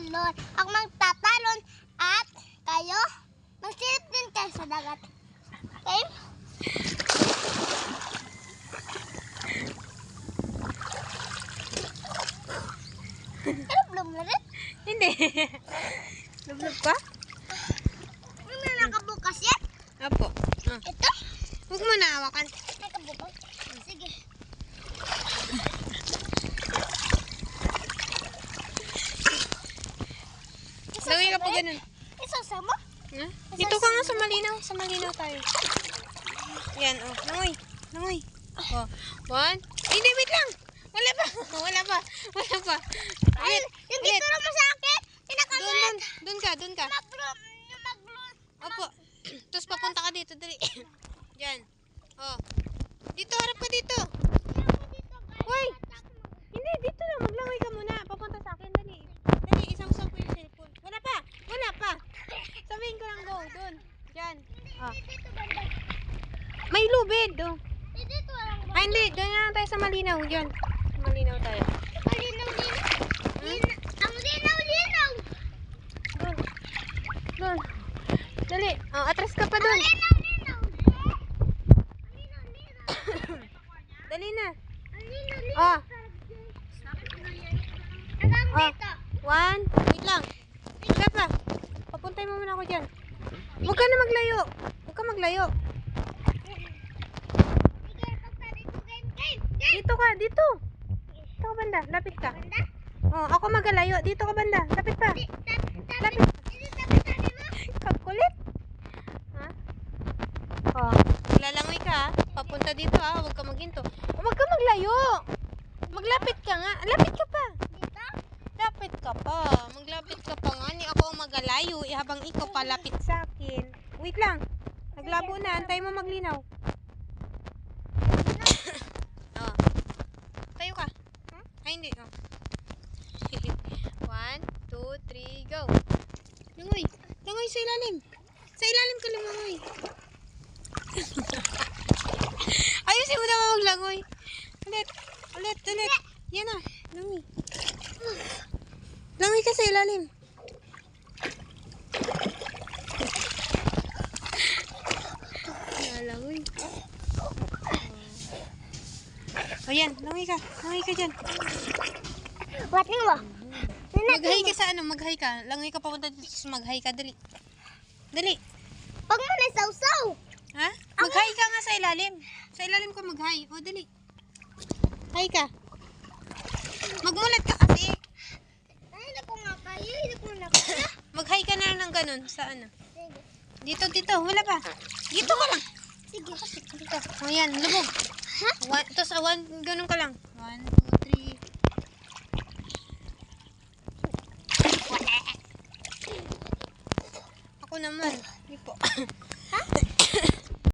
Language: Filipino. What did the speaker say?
magtatalon. Ako magtatalon at kayo magsilip din kayo sa dagat. Okay? Lublog na rin? Hindi. Lublog pa? May nakabukas yan? Apo. Ito? Huwag mo na hawakan. Nakabukas? Sige. Lagay ka po ganun. Isasama? Ha? Dito ka nga sa malinaw. Sa malinaw tayo. Yan, oh. Langoy. Langoy. Oh. One. Hindi, wait lang. Wala pa. Wala pa. Wala pa. Ay, yung dito naman sa akin. Pinakalat. Doon ka, doon ka. Mag-blood. Opo. Tapos papunta ka dito, dali. Diyan. Oh. Dito, harap ka dito. Hoy. Hindi, dito lang. Maglangoy ka muna. Papunta sa akin, dali. Dali, isang-usap ko yung cellphone. Wala pa. Wala pa. Sabihin ko lang go. Doon. Diyan. Oh. May lubid. Oh. Dito lang ba? Ay, hindi. Doon na lang tayo sa malinaw. Diyan. Sa malinaw tayo. Malinaw. Ang linaw. Doon. Doon. Dali. Oh, atras ka pa doon. Linaw. Dali na. Linaw. Oh. Hanggang Oh. dito. One. Wait lang. Isa pa. Papuntay mo muna ako dyan. Huwag ka na maglayo. Huwag ka maglayo. Sige, basta dito. Game. Dito ka. Dito. Dito ka banda. Lapit ka. Oh, ako magalayo. Dito ka banda. Lapit pa. Lapit. Kakulit. Ha? Oh. Lalangoy ka ha. Papunta dito ha. Huwag ka maghinto. Huwag ka maglayo. Maglapit ka nga. Lapit ka pa. Lapit ka pa. Maglapit ka pa nga. Ni ako ang magalayo. Habang ikaw palapit sa akin. Wait lang. Naglabo na. Antay mo maglinaw. Oh. Tayo ka. Ay, hindi. Oh. 1, 2, 3, go. Langoy. Langoy sa ilalim. Sa ilalim ka lumangoy. Ayusin mo naman maglangoy. Ulit. Yan na. Langoy. Langoy ka sa ilalim. Langoy. Ayan, langoy ka. Langoy ka dyan. What mo? Mag-hi ka sa ano? Mag-hi ka. Langoy ka papunta dito. Mag-hi ka. Dali. Dali. Pag mo na sausaw. Ha? Mag-hi ka nga sa ilalim. Sa ilalim ka mag-hi. O, dali. Hi ka. Magmulat ka kasi. Ay, hindi ko nga kaya. Mag-hi ka na lang ng ganun. Sa ano? Dito. Wala pa. Dito ka lang. Sige. Dito. O, yan. Lubog. Ha? Tapos, ganun ka lang. 1, 2, 3. Ako naman. Hindi po. Ha?